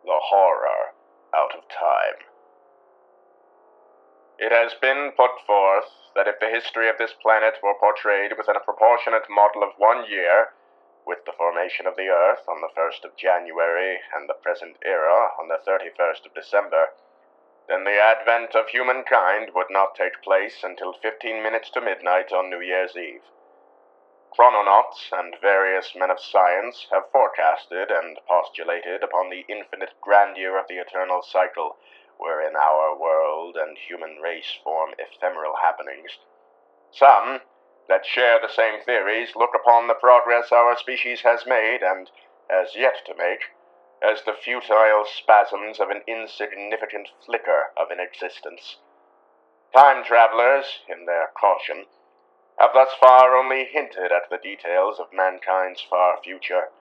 the horror out of time. It has been put forth that if the history of this planet were portrayed within a proportionate model of 1 year, with the formation of the Earth on the 1st of January and the present era on the 31st of December, then the advent of humankind would not take place until 15 minutes to midnight on New Year's Eve. Chrononauts and various men of science have forecasted and postulated upon the infinite grandeur of the eternal cycle, wherein our world and human race form ephemeral happenings. Some, that share the same theories, look upon the progress our species has made, and has yet to make, as the futile spasms of an insignificant flicker of an existence. Time travelers, in their caution, have thus far only hinted at the details of mankind's far future,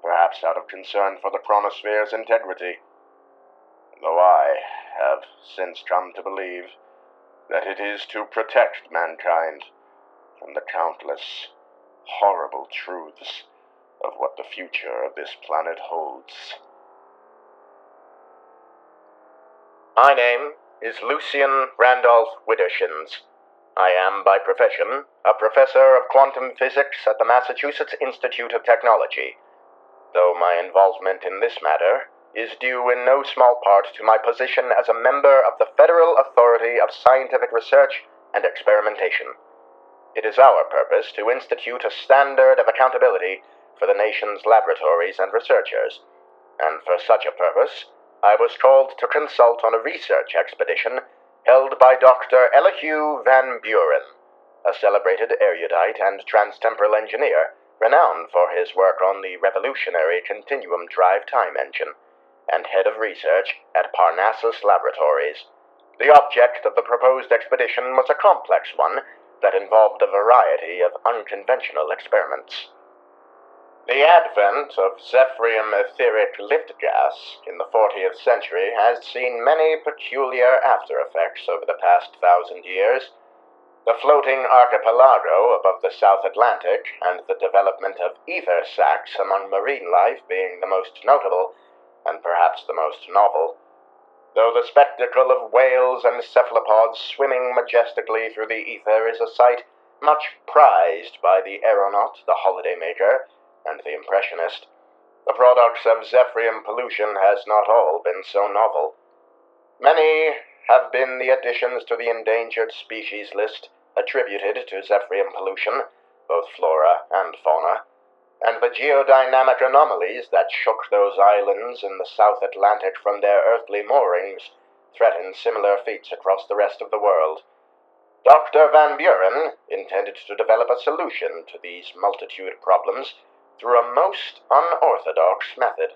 perhaps out of concern for the chronosphere's integrity, though I have since come to believe that it is to protect mankind from the countless, horrible truths of what the future of this planet holds. My name is Lucian Randolph Widdershins. I am, by profession, a professor of quantum physics at the Massachusetts Institute of Technology, though my involvement in this matter is due in no small part to my position as a member of the Federal Authority of Scientific Research and Experimentation. It is our purpose to institute a standard of accountability for the nation's laboratories and researchers, and for such a purpose, I was called to consult on a research expedition held by Dr. Elihu Van Buren, a celebrated erudite and transtemporal engineer, renowned for his work on the revolutionary continuum drive time engine, and head of research at Parnassus Laboratories. The object of the proposed expedition was a complex one that involved a variety of unconventional experiments. The advent of Zephyrium etheric lift gas in the 40th century has seen many peculiar after-effects over the past 1,000 years. The floating archipelago above the South Atlantic and the development of ether sacs among marine life being the most notable, and perhaps the most novel, though the spectacle of whales and cephalopods swimming majestically through the ether is a sight much prized by the aeronaut, the holidaymaker, and the impressionist, the products of Zephyrium pollution has not all been so novel. Many have been the additions to the endangered species list attributed to Zephyrium pollution, both flora and fauna, and the geodynamic anomalies that shook those islands in the South Atlantic from their earthly moorings threaten similar feats across the rest of the world. Dr. Van Buren intended to develop a solution to these multitude problems through a most unorthodox method.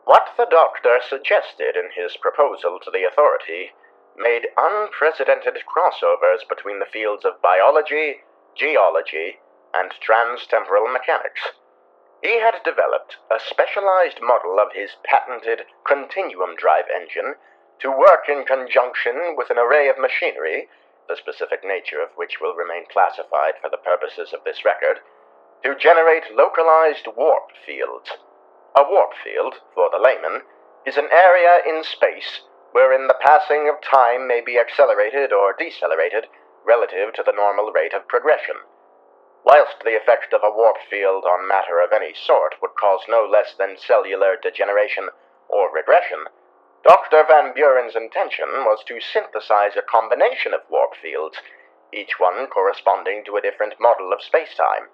What the doctor suggested in his proposal to the authority made unprecedented crossovers between the fields of biology, geology, and transtemporal mechanics. He had developed a specialized model of his patented continuum drive engine to work in conjunction with an array of machinery, the specific nature of which will remain classified for the purposes of this record, to generate localized warp fields. A warp field, for the layman, is an area in space wherein the passing of time may be accelerated or decelerated relative to the normal rate of progression. Whilst the effect of a warp field on matter of any sort would cause no less than cellular degeneration or regression, Dr. Van Buren's intention was to synthesize a combination of warp fields, each one corresponding to a different model of spacetime.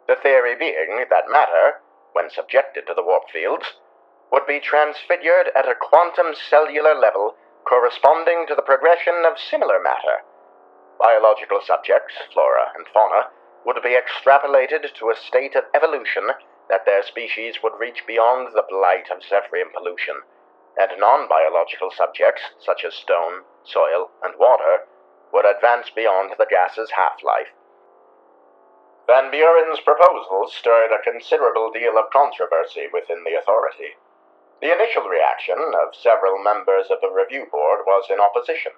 The theory being that matter, when subjected to the warp fields, would be transfigured at a quantum cellular level corresponding to the progression of similar matter. Biological subjects, flora and fauna, would be extrapolated to a state of evolution that their species would reach beyond the blight of Zephyrium pollution, and non-biological subjects, such as stone, soil, and water, would advance beyond the gas's half-life. Van Buren's proposal stirred a considerable deal of controversy within the authority. The initial reaction of several members of the review board was in opposition.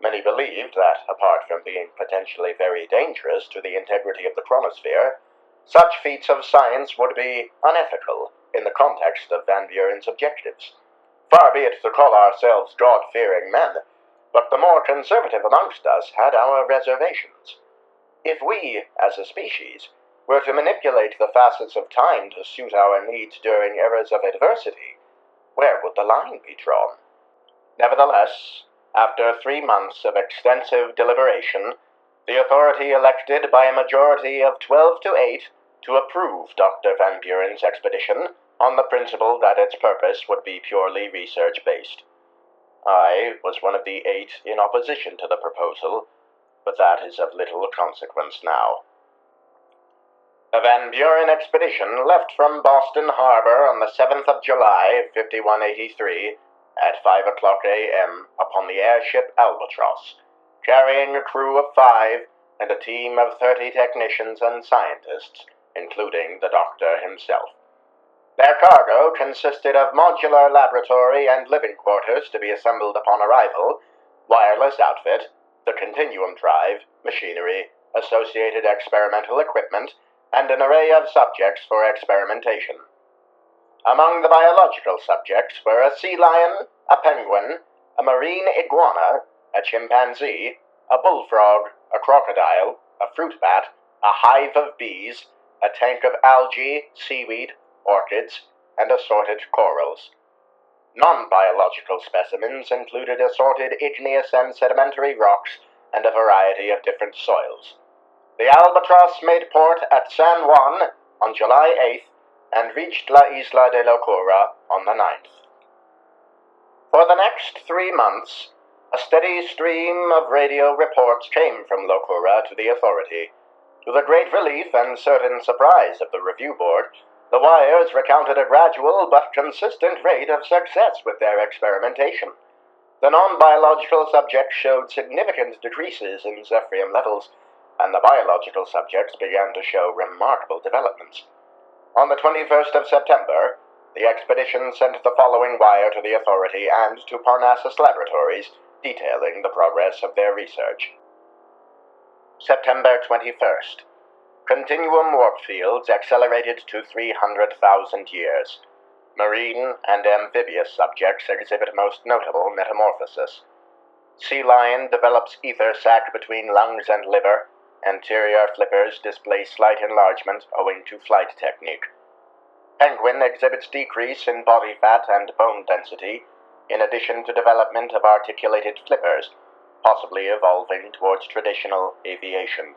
Many believed that, apart from being potentially very dangerous to the integrity of the chronosphere, such feats of science would be unethical in the context of Van Buren's objectives. Far be it to call ourselves God-fearing men, but the more conservative amongst us had our reservations. If we, as a species, were to manipulate the facets of time to suit our needs during eras of adversity, where would the line be drawn? Nevertheless, after 3 months of extensive deliberation, the authority elected by a majority of 12 to 8 to approve Dr. Van Buren's expedition on the principle that its purpose would be purely research-based. I was one of the 8 in opposition to the proposal, but that is of little consequence now. The Van Buren expedition left from Boston Harbor on the 7th of July, 5183, at 5 o'clock a.m. upon the airship Albatross, carrying a crew of 5 and a team of 30 technicians and scientists, including the doctor himself. Their cargo consisted of modular laboratory and living quarters to be assembled upon arrival, wireless outfit, the continuum drive, machinery, associated experimental equipment, and an array of subjects for experimentation. Among the biological subjects were a sea lion, a penguin, a marine iguana, a chimpanzee, a bullfrog, a crocodile, a fruit bat, a hive of bees, a tank of algae, seaweed, orchids, and assorted corals. Non-biological specimens included assorted igneous and sedimentary rocks and a variety of different soils. The Albatross made port at San Juan on July 8th and reached La Isla de Locura on the 9th. For the next 3 months, a steady stream of radio reports came from Locura to the authority. To the great relief and certain surprise of the review board, the wires recounted a gradual but consistent rate of success with their experimentation. The non-biological subjects showed significant decreases in Zephyrium levels, and the biological subjects began to show remarkable developments. On the 21st of September, the expedition sent the following wire to the authority and to Parnassus Laboratories, detailing the progress of their research. September 21st. Continuum warp fields accelerated to 300,000 years. Marine and amphibious subjects exhibit most notable metamorphosis. Sea lion develops ether sac between lungs and liver. Anterior flippers display slight enlargement owing to flight technique. Penguin exhibits decrease in body fat and bone density, in addition to development of articulated flippers, possibly evolving towards traditional aviation.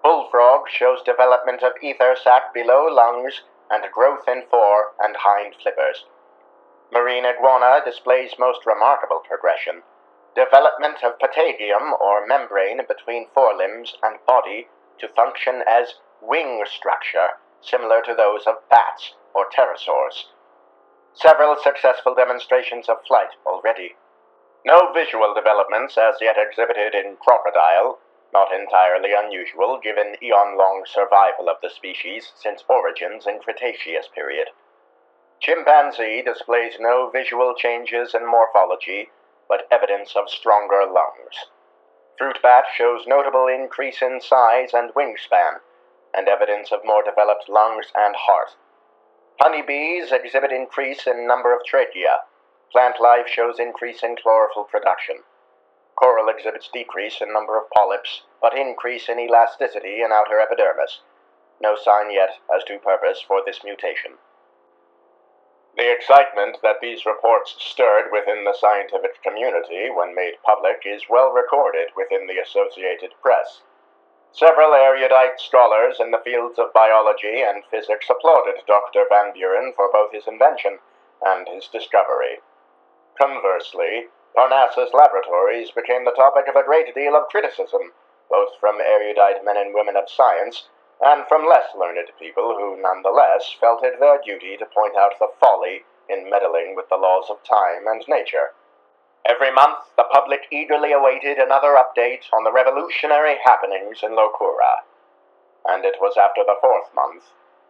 Bullfrog shows development of ether sac below lungs and growth in fore and hind flippers. Marine iguana displays most remarkable progression. Development of patagium, or membrane between forelimbs and body, to function as wing structure, similar to those of bats or pterosaurs. Several successful demonstrations of flight already. No visual developments as yet exhibited in crocodile, not entirely unusual given eon-long survival of the species since origins in Cretaceous period. Chimpanzee displays no visual changes in morphology, but evidence of stronger lungs. Fruit bat shows notable increase in size and wingspan, and evidence of more developed lungs and heart. Honeybees exhibit increase in number of trachea. Plant life shows increase in chlorophyll production. Coral exhibits decrease in number of polyps, but increase in elasticity in outer epidermis. No sign yet as to purpose for this mutation. The excitement that these reports stirred within the scientific community when made public is well recorded within the Associated Press. Several erudite scholars in the fields of biology and physics applauded Dr. Van Buren for both his invention and his discovery. Conversely, Parnassus Laboratories became the topic of a great deal of criticism, both from erudite men and women of science, and from less learned people who nonetheless felt it their duty to point out the folly in meddling with the laws of time and nature. Every month, the public eagerly awaited another update on the revolutionary happenings in Locura, and it was after the 4th month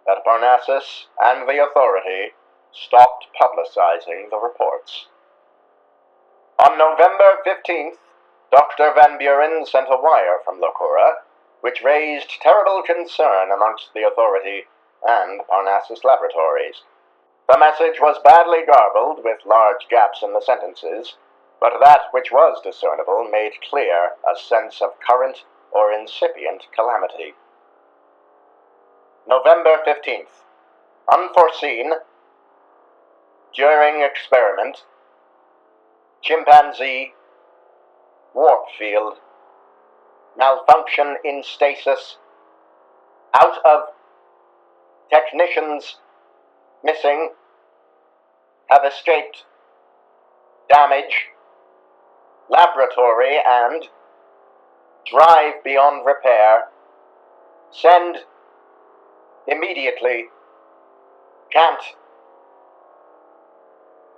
that Parnassus and the authority stopped publicizing the reports. On November 15th, Dr. Van Buren sent a wire from Locura, which raised terrible concern amongst the authority and Parnassus Laboratories. The message was badly garbled with large gaps in the sentences, but that which was discernible made clear a sense of current or incipient calamity. November 15th. Unforeseen. During experiment. Chimpanzee. Warp field. Malfunction in stasis. Out of. Technicians. Missing. Have escaped. Damage. Laboratory and. Drive beyond repair. Send. Immediately. Can't.